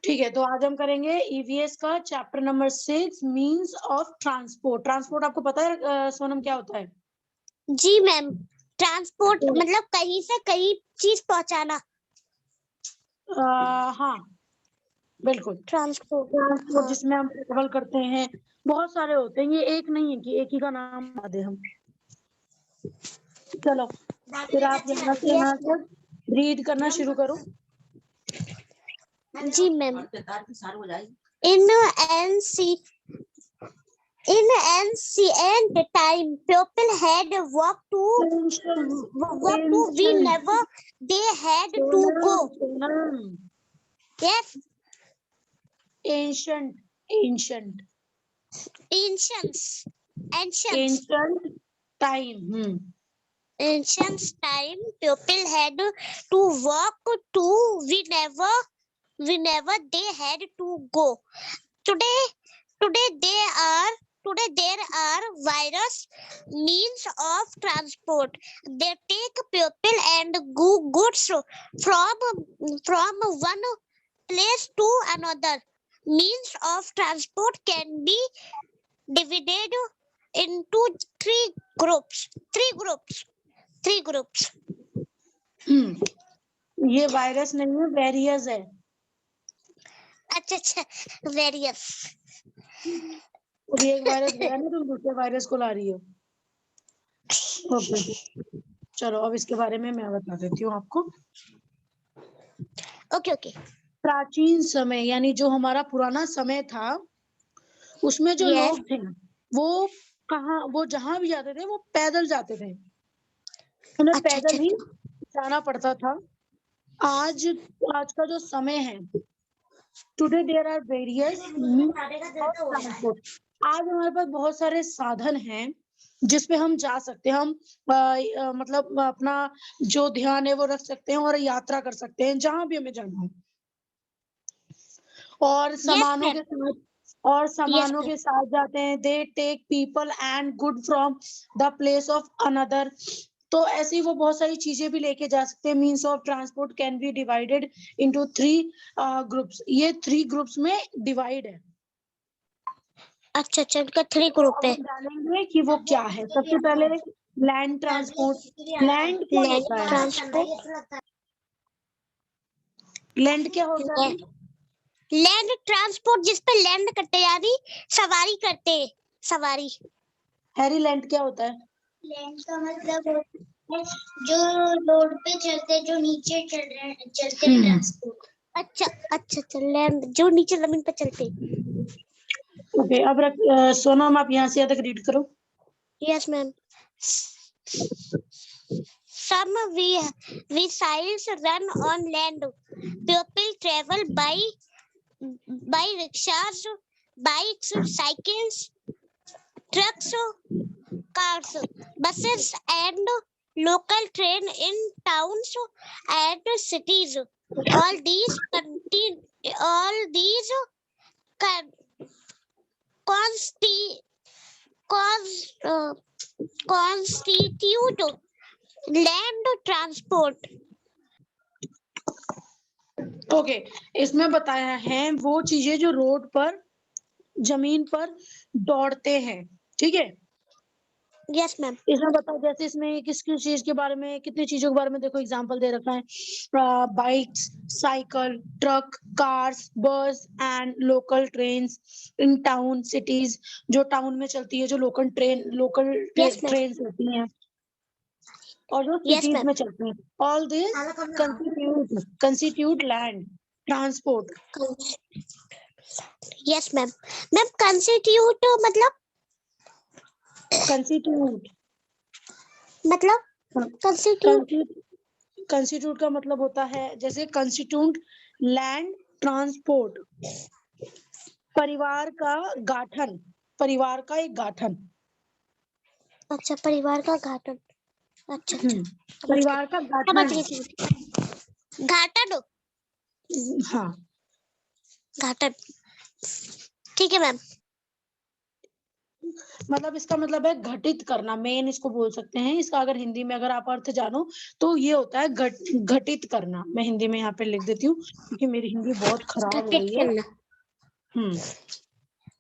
ठीक है, तो आज हम करेंगे ईवीएस का chapter number 6 means of transport. Transport आपको पता है सोनम क्या होता है? जी मैम, ट्रांसपोर्ट मतलब कहीं से कहीं चीज पहुंचाना। हाँ बिल्कुल, ट्रांसपोर्ट ट्रांसपोर्ट जिसमें हम ट्रेवल करते हैं, बहुत सारे होते हैं, ये एक नहीं है कि एक ही का नाम बता दे हम। चलो फिर आप यहाँ से रीड करना शुरू करो। जी ma'am, in ancient time people had walked to whenever they had to go. Yes, ancient ancient time ancient time people had to walk to whenever they had to go. Today there are various means of transport. They take people and goods from one place to another. Means of transport can be divided into three groups. ये virus नहीं है, various है। अच्छा, various. अभी एक virus गया ना, तो दूसरे वायरस को ला रही हो। ओके चलो, अब इसके बारे में मैं बता देती हूँ आपको। ओके। प्राचीन समय यानी जो हमारा पुराना समय था, उसमें जो लोग थे वो जहां भी जाते थे वो पैदल जाते थे, उन्हें पैदल ही जाना पड़ता था। आज का जो समय है, today there are various transport. आज हमारे पास बहुत सारे साधन हैं जिसपे हम जा सकते हैं। हम मतलब अपना जो ध्यान है वो रख सकते हैं और यात्रा कर सकते हैं जहां भी हमें जाना हो, और सामानों के साथ जाते हैं। They take people and good from the place of another. तो ऐसी वो बहुत सारी चीजें भी लेके जा सकते हैं। Means of transport can be divided into 3 groups. ये 3 ग्रुप्स में डिवाइड है। अच्छा, इनका 3 ग्रुप है। जानेंगे कि वो क्या है। सबसे पहले लैंड ट्रांसपोर्ट। लैंड क्या होता है? लैंड क्या होता है? लैंड ट्रांसपोर्ट जिस पे लैंड करते यानी सवारी करते हैं, सवारी। हैरी, लैंड क्या होता है? लैंड का मतलब जो रोड पे चलते, जो नीचे चलते ट्रांसपोर्ट। अच्छा, लैंड जो नीचे जमीन पे चलते। ओके, अब सोनम आप यहाँ से यहाँ तक रीड करो। Yes ma'am. Some vehicles run on land. People travel by rickshaws, bikes, cycles, trucks, cars, buses, and local train in towns and cities. All these constitute land transport. Okay, इसमें बताया है वो चीजें जो रोड पर, जमीन पर दौड़ते हैं। ठीक है, यस मैम। इसमें बताओ, जैसे इसमें किस किस चीज के बारे में, कितनी चीजों के बारे में देखो एग्जांपल दे रखा है। बाइक्स, साइकिल, ट्रक, कार्स, बस and local trains in town cities. जो टाउन में चलती है, जो लोकल ट्रेन्स होती हैं और जो सिटीज में चलती हैं। All this constitute land transport. Yes ma'am. Constitute मतलब कंस्टिट्यूट का मतलब होता है, जैसे कंस्टिट्यूट लैंड ट्रांसपोर्ट, परिवार का गठन, परिवार का एक गठन। अच्छा, परिवार का गठन। अच्छा, परिवार का गठन। गठन। हाँ, गठन। ठीक है मैम। मतलब इसका मतलब है घटित करना, मेन इसको बोल सकते हैं। इसका अगर हिंदी में अगर आप अर्थ जानो तो ये होता है घटित करना। मैं हिंदी में यहाँ पे लिख देती हूँ क्योंकि मेरी हिंदी बहुत खराब हो घटित रही है। करना, हम्म,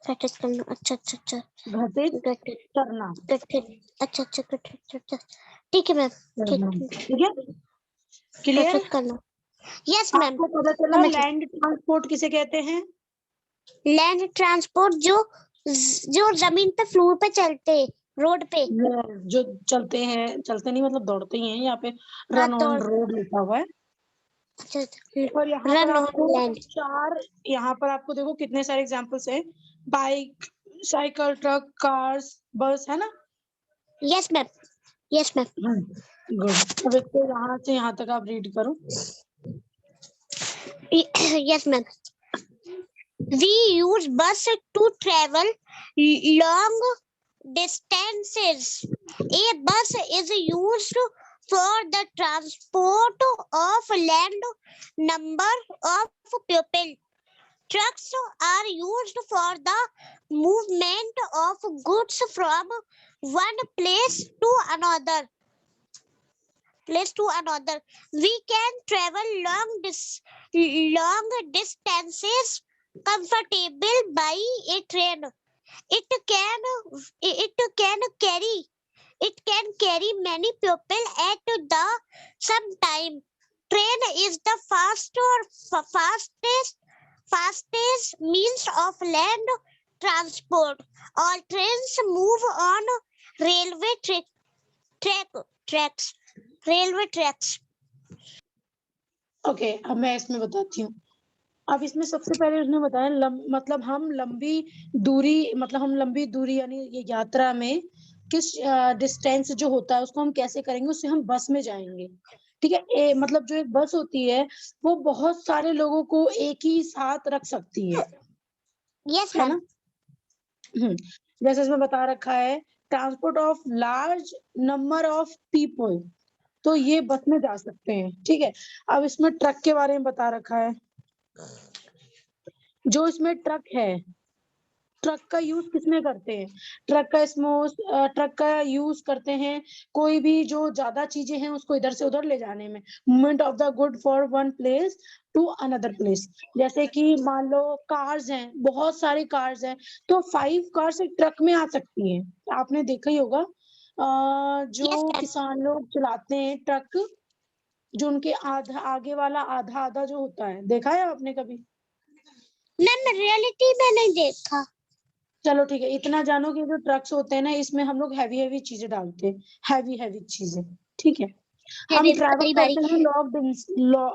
घटित करना, अच्छा अच्छा अच्छा, घटित घटित करना, घटित, अच्छा अच्छा घटित, अच्छा ठीक है मैम, ठीक ठीक है, क्लियर। घटित करना, यस मैम आपको पता चला समझ गई। लैंड ट्रांसपोर्ट किसे कहते हैं? लैंड ट्रांसपोर्ट जो जमीन पे फ्लोर पे चलते, रोड पे, जो चलते हैं, चलते नहीं मतलब दौड़ते ही हैं, यहाँ पे रन ऑन दौड़, रोड लिखा हुआ है। अच्छा और यहाँ पर रन ऑन आपको लैंड, यहाँ पर आपको देखो कितने सारे एग्जांपल्स है, बाइक, साइकिल, ट्रक, कार्स, बस, है ना। Yes ma'am, yes ma'am, good. अब इसको यहाँ से यहाँ तक आप रीड करो। Yes ma'am, we use bus to travel long distances. A bus is used for the transport of land number of people. Trucks are used for the movement of goods from one place to another. We can travel long distances comfortable by a train. It can carry many people at the same time. Train is the fastest means of land transport. All trains move on railway tracks. Railway tracks. Okay, अब मैं इसमें बताती हूँ। अब इसमें सबसे पहले उसने बताया मतलब हम लंबी दूरी यानी ये यात्रा में किस डिस्टेंस जो होता है उसको हम कैसे करेंगे, उससे हम बस में जाएंगे। ठीक है, मतलब जो एक बस होती है वो बहुत सारे लोगों को एक ही साथ रख सकती है, Yes, है ma'am. ना। जैसे इसमें बता रखा है transport of large number of people, तो ये बस में जा सकते हैं। ठीक है, अब इसमें ट्रक के बारे में बता रखा है। जो इसमें ट्रक है, ट्रक का यूज किसमें करते हैं? ट्रक का यूज करते हैं कोई भी जो ज्यादा चीजें हैं उसको इधर से उधर ले जाने में, movement of the good for one place to another place. जैसे कि मान लो कार्स हैं, बहुत सारी कार्स हैं, तो 5 कार्स एक ट्रक में आ सकती हैं। आपने देखा ही होगा जो Yes, ma'am. किसान लोग चलाते हैं ट्रक, जो उनके आगे वाला आधा आधा जो होता है, देखा है आपने कभी? मैम रियलिटी में नहीं देखा। चलो ठीक है, इतना जानो कि जो ट्रक्स होते हैं ना इसमें हम लोग हैवी चीजें डालते हैं, हैवी चीजें। ठीक है, हम ट्रैवल कई बारी करते हैं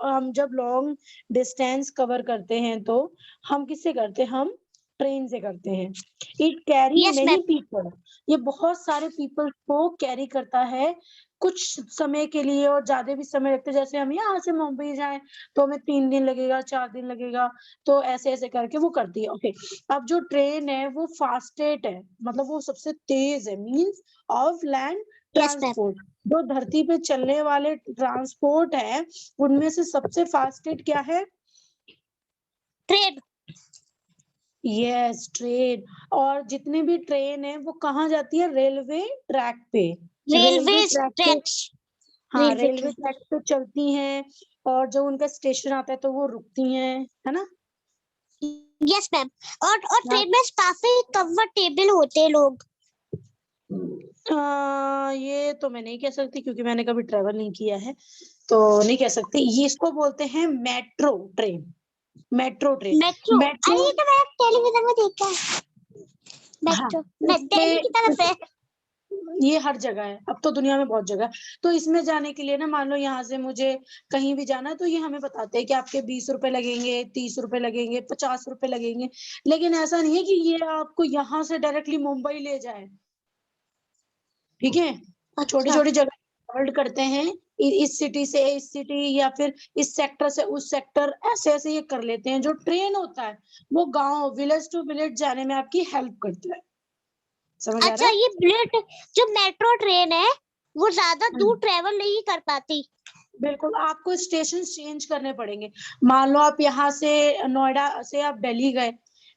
हम जब लॉन्ग डिस्टेंस कवर करते हैं तो हम किससे करते हैं? हम ट्रेन से करते हैं। It carry yes many ma'am, people, ये बहुत सारे पीपल को कैरी करता है कुछ समय के लिए, और ज्यादा भी समय लगता है। जैसे हम यहाँ से मुंबई जाएं तो हमें 3 दिन लगेगा, 4 दिन लगेगा, तो ऐसे ऐसे करके वो करती है। ओके, अब जो ट्रेन है वो फास्टेस्ट है, मतलब वो सबसे तेज है, means of land yes ma'am, transport. जो धरती पे चलने वाले ट्रांसपोर्ट है उनमें से सबसे फास्टेस्ट क्या है? Train, yes, train. और जितने भी ट्रेन है वो कहाँ जाती है? रेलवे ट्रैक पे। रेलवे रेलवे ट्रैक पे, ट्रैक्स, हाँ, रेलवे रेलवे ट्रैक। ट्रैक पे चलती हैं, और जब उनका स्टेशन आता है तो वो रुकती हैं, है ना। यस मैम, और हाँ, ट्रेन में काफी कंफर्टेबल होते हैं लोग। ये तो मैं नहीं कह सकती क्योंकि मैंने कभी ट्रेवल नहीं किया है, तो नहीं कह सकती। ये इसको बोलते हैं metro train. Metro train, metro, metro, अरे ये तो मैंने टेलीविजन में देखा है। हाँ, मेट्रो दिल्ली की तरफ है। इसके ये हर जगह है, अब तो दुनिया में बहुत जगह है। तो इसमें जाने के लिए ना, मान लो यहाँ से मुझे कहीं भी जाना है तो ये हमें बताते हैं कि आपके 20 रुपए लगेंगे, 30 रुपए लगेंगे, 50 रुपए लगेंगे। लेकिन ऐसा नहीं है कि ये आपको यहाँ से डायरेक्टली मुंबई ले जाए। ठीक है, छोटी अच्छा छोटी जगह ट्रेवल करते हैं, इस सिटी से इस सिटी, या फिर इस सेक्टर से उस सेक्टर, ऐसे ऐसे ये कर लेते हैं। जो ट्रेन होता है वो गांव, विलेज टू विलेज जाने में आपकी हेल्प करता है। समझ आ रहा अच्छा, है? ये बुलेट जो मेट्रो ट्रेन है वो ज्यादा दूर हम्म, ट्रेवल नहीं कर पाती। बिल्कुल, आपको स्टेशन चेंज करने पड़ेंगे। मान लो आप यहाँ से नोएडा से आप दिल्ली गए,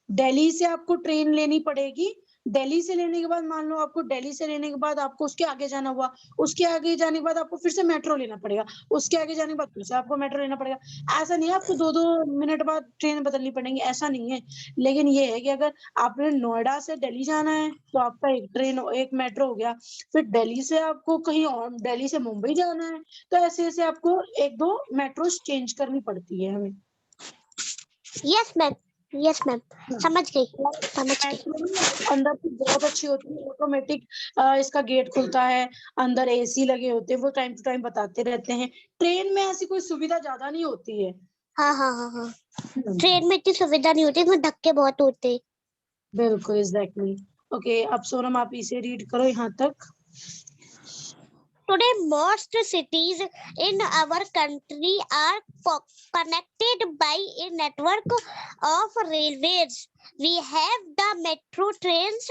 दिल्ली से आपको ट्रेन लेनी पड़ेगी दिल्ली से लेने के बाद मान लो आपको दिल्ली से लेने के बाद आपको उसके आगे जाना हुआ, उसके आगे जाने के बाद आपको फिर से मेट्रो लेना पड़ेगा, उसके आगे जाने के बाद फिर से आपको मेट्रो लेना पड़ेगा। ऐसा नहीं है आपको 2-2 मिनट बाद ट्रेन बदलनी पड़ेंगी, ऐसा नहीं है। लेकिन ये है कि अगर आपने नोएडा से दिल्ली जाना है तो आपका एक मेट्रो हो गया, फिर दिल्ली से आपको कहीं और दिल्ली से मुंबई जाना है तो ऐसे-ऐसे आपको 1-2 मेट्रोस चेंज करनी पड़ती है हमें। यस मैम, यस मैम, हाँ। समझ गई, समझ गई। मेट्रो ना अंदर से बहुत अच्छी होती है, ऑटोमेटिक इसका गेट खुलता है, अंदर एसी लगे होते हैं, वो टाइम टू टाइम बताते रहते हैं। ट्रेन में ऐसी कोई सुविधा ज्यादा नहीं होती है। हाँ हाँ हाँ हाँ, ट्रेन में इतनी सुविधा नहीं होती, इसमें धक्के बहुत होते हैं। बिल्कुल एग्जैक्टली। ओके, अब सोनम आप इसे रीड करो यहाँ तक। Today, most cities in our country are connected by a network of railways. We have the metro trains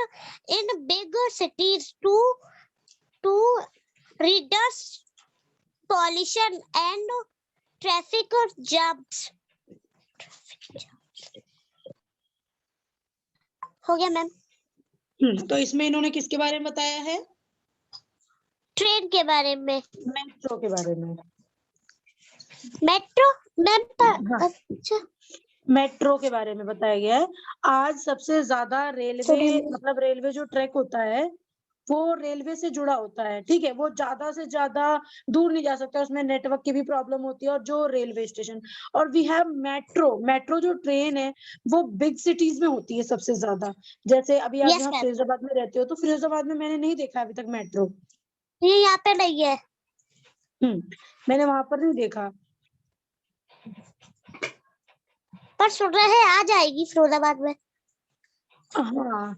in big cities to reduce pollution and traffic jams. हो गया मैम? तो इसमें इन्होंने किसके बारे में बताया है? ट्रेन के बारे में। मेट्रो के बारे में। मेट्रो मैम हाँ। अच्छा, मेट्रो के बारे में बताया गया है। आज सबसे ज्यादा रेलवे मतलब रेलवे जो ट्रैक होता है वो रेलवे से जुड़ा होता है, ठीक है। वो ज्यादा से ज्यादा दूर नहीं जा सकता, उसमें नेटवर्क की भी प्रॉब्लम होती है। और जो रेलवे स्टेशन और वी हैव मेट्रो जो ट्रेन है वो बिग सिटीज में होती है सबसे ज्यादा। जैसे अभी आप Yes, यहाँ ma'am. फिरोजाबाद में रहते हो तो फिरोजाबाद में मैंने नहीं देखा अभी तक मेट्रो। ये यहाँ पे नहीं है। मैंने वहां पर नहीं देखा। पर सुन रहे हैं आ जाएगी फिरोजाबाद में। हाँ,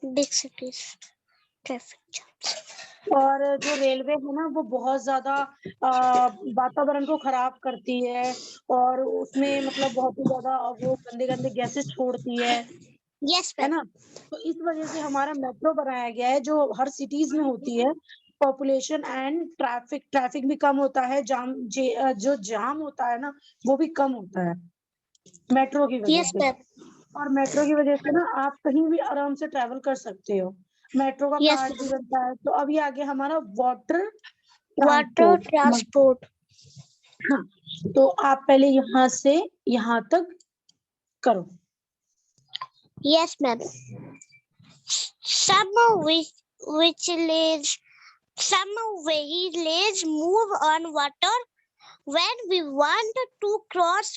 बिग सिटीज ट्रैफिक। और जो रेलवे है ना वो बहुत ज्यादा वातावरण को खराब करती है और उसमें मतलब बहुत ही ज्यादा वो गंदे गंदे गैसेस छोड़ती है यस है मैम। ना। तो इस वजह से हमारा मेट्रो बनाया गया है जो हर सिटीज में होती है। पॉपुलेशन एंड ट्रैफिक भी कम होता है, जो जाम होता है ना वो भी कम होता है मेट्रो की वजह यस से। मैम। और मेट्रो की वजह से ना आप कहीं भी आराम से ट्रैवल कर सकते हो। मेट्रो का यस कार्ड भी बनता है। तो अभी आगे हमारा वाटर वाटर ट्रांसपोर्ट। ट्रांसपोर्ट। हाँ, तो आप पहले यहाँ से यहाँ तक करो। Yes ma'am. Some villages move on water when we want to cross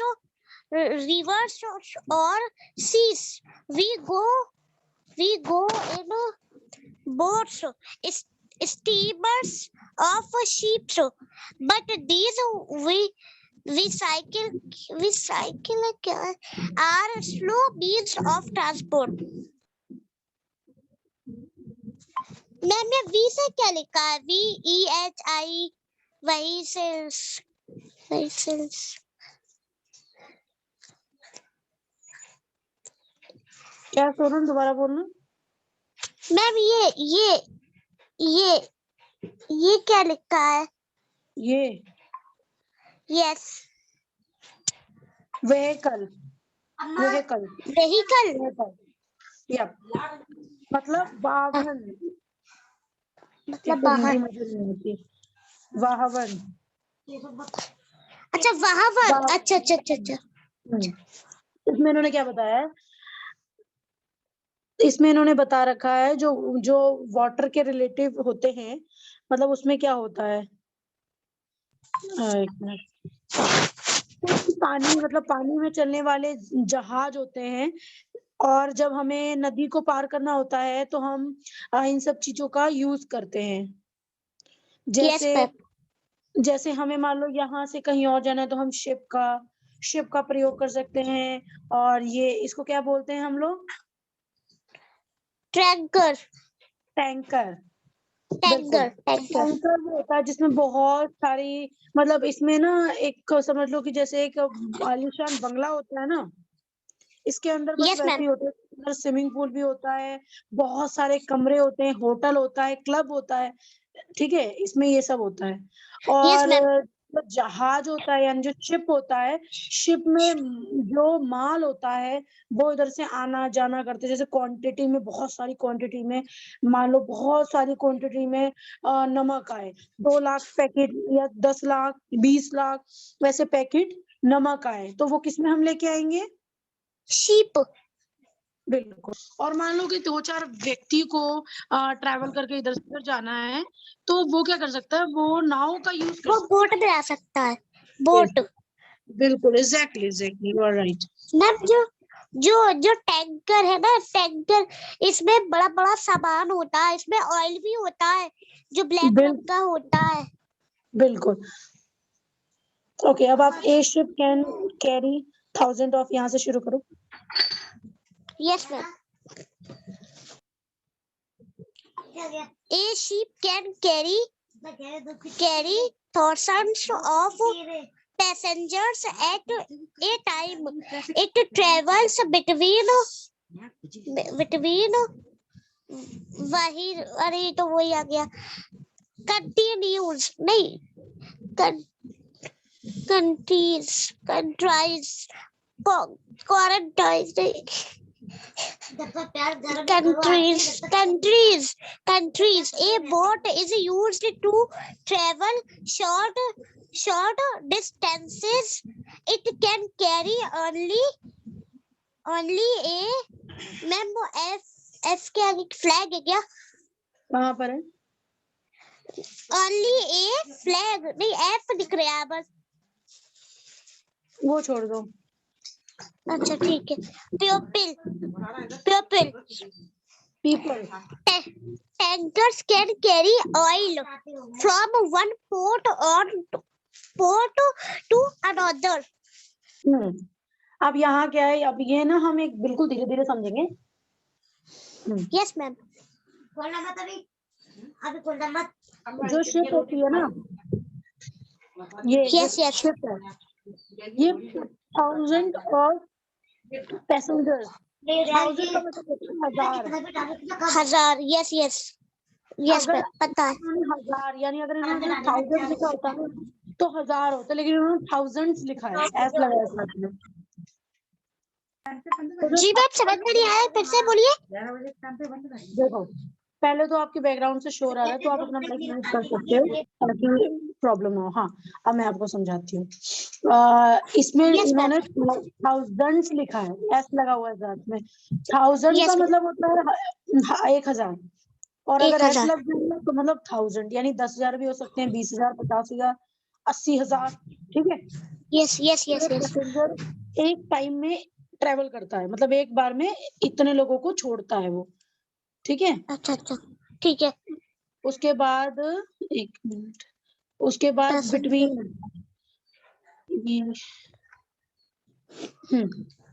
rivers or seas. We go in boats, steamers of ships, but these recycle are slow means of transport. मैंने वी से क्या लिखा है? VEHI vehicles। क्या सोनम दोबारा बोलना। Ma'am ये क्या लिखा है? ये यस व्हीकल या मतलब वाहन। मतलब तो हिंदी वाहन। मुझे नहीं आती। वाहन। अच्छा वाहन। अच्छा अच्छा अच्छा अच्छा। इसमें इन्होंने क्या बताया है? इसमें इन्होंने बता रखा है जो जो वाटर के रिलेटिव होते हैं मतलब उसमें क्या होता है। एक मिनट। पानी मतलब पानी में चलने वाले जहाज होते हैं और जब हमें नदी को पार करना होता है तो हम इन सब चीजों का यूज करते हैं। यस जैसे मैम। जैसे हमें मान लो यहाँ से कहीं और जाना है तो हम शिप का प्रयोग कर सकते हैं। और ये इसको क्या बोलते हैं हम लोग? टैंकर। टैंकर। टैंकर टैंकर वो होता है जिसमें बहुत सारी मतलब इसमें ना एक समझ लो कि जैसे एक आलीशान बंगला होता है ना इसके अंदर बस यस वैसे मैम। ही होता है। अंदर स्विमिंग पूल भी होता है, बहुत सारे कमरे होते हैं, होटल होता है, क्लब होता है, ठीक है। इसमें ये सब होता है। यस और मैम। तो जहाज होता है यानी जो शिप होता है, शिप में जो माल होता है वो इधर से आना जाना करते, जैसे क्वांटिटी में, बहुत सारी क्वांटिटी में, मान लो बहुत सारी क्वांटिटी में नमक आए, 2 लाख पैकेट या 10 लाख 20 लाख वैसे पैकेट नमक आए, तो वो किसमें हम लेके आएंगे? शिप। बिल्कुल। और मान लो कि 2-4 व्यक्ति को ट्रैवल करके इधर से उधर जाना है, तो वो क्या कर सकता है? वो नाव का यूज कर वो सकता बोट में आ सकता है, है। बोट। बिल्कुल, exactly you are right. Ma'am जो जो जो टैंकर है ना, टैंकर, इसमें बड़ा बड़ा सामान होता है, इसमें ऑयल भी होता है जो ब्लैक बिल, रंग का होता है। बिल्कुल। ओके, अब आप ए शिप कैन कैरी 1000 ऑफ, यहाँ से शुरू करो। Yes ma'am. A ship can carry thousands of passengers at a time. It travels between वही, अरे तो वही आ गया, कंटिन्यूज नहीं, कंट्रीज क्वारंटाइन नहीं, countries. A boat is used to travel short distances. It can carry only a ma'am वो F क्या flag है क्या? कहाँ पर है? only a फ्लैग नहीं, F दिख रहा है बस। वो छोड़ दो। अच्छा ठीक है। people tankers can carry oil from one port to another. अब यहाँ क्या है? अब ये ना हम एक बिल्कुल धीरे धीरे समझेंगे। Yes ma'am. जो शिप होती है ना, ये यस शिप है, ये 1000 ऑफ पैसेंजर्स, 1000 का मतलब 1000। यस मैम पता है। 1000 यानी अगर इन्होंने 1000 लिखा होता ना तो 1000 होता, लेकिन इन्होंने thousands लिखा है, ऐसा लगा है साथ में। जी मैम समझ में नहीं आया, फिर से बोलिए। देखो, पहले तो आपके बैकग्राउंड से शोर आ रहा है, तो आप अपना माइक म्यूट कर सकते हो ताकि प्रॉब्लम हो। हाँ, अब मैं आपको समझाती हूँ। इसमें इन्होंने thousands लिखा है, एस लगा हुआ है साथ में। 1000 का मतलब होता है 1000, और अगर एस लग जाए तो मतलब 1000, यानी 10,000 भी हो सकते हैं, 20,000, 50,000, 80,000, ठीक है। यस पैसेंजर एक टाइम में ट्रेवल करता है, मतलब एक बार में इतने लोगों को छोड़ता है वो, ठीक है। अच्छा ठीक है। उसके बाद एक मिनट, उसके बाद बिटवीन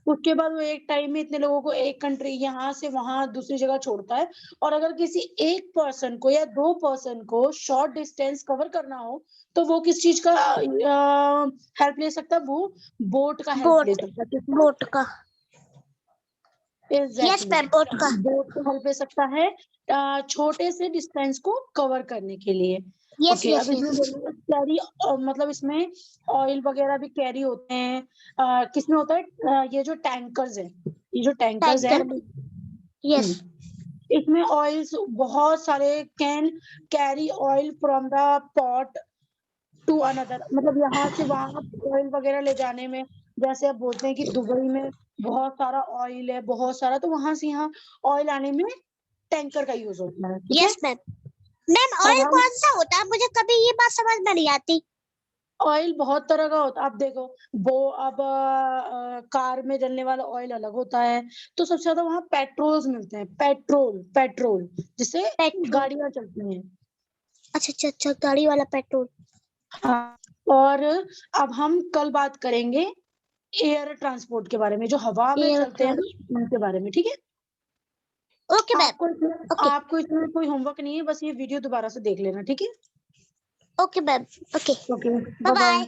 उसके बाद वो एक टाइम में इतने लोगों को एक कंट्री यहाँ से वहां दूसरी जगह छोड़ता है। और अगर किसी एक पर्सन को या 2 पर्सन को शॉर्ट डिस्टेंस कवर करना हो तो वो किस चीज का हेल्प ले सकता है? वो बोट का हेल्प ले सकता है। बोट का। यस मैम बोट का हेल्प ले सकता है छोटे से डिस्टेंस को कवर करने के लिए। यस अब इसमें कैरी मतलब इसमें ऑयल वगैरह भी कैरी होते हैं। किसमें होता है? ये जो टैंकर्स है, ये जो टैंकर्स है, यस इसमें ऑयल्स बहुत सारे can carry oil from the pot to another, मतलब यहाँ से वहां ऑयल वगैरह ले जाने में, जैसे आप बोलते हैं कि दुबई में बहुत सारा ऑयल है, बहुत सारा, तो वहां से यहाँ ऑयल आने में टैंकर का यूज होता है। यस मैम ऑयल कौन सा होता है? मुझे कभी ये बात समझ में नहीं आती। ऑयल बहुत तरह का होता है। आप देखो, वो अब कार में जलने वाला ऑयल अलग होता है, तो सबसे ज्यादा वहाँ पेट्रोल्स मिलते हैं, पेट्रोल जिससे गाड़ियां चलती हैं। अच्छा गाड़ी वाला पेट्रोल। हाँ, और अब हम कल बात करेंगे एयर ट्रांसपोर्ट के बारे में, जो हवा में चलते हैं उनके बारे में, ठीक है। Okay ma'am. आपको इसमें कोई होमवर्क नहीं है, बस ये वीडियो दोबारा से देख लेना, ठीक है। Okay ma'am. Okay bye bye.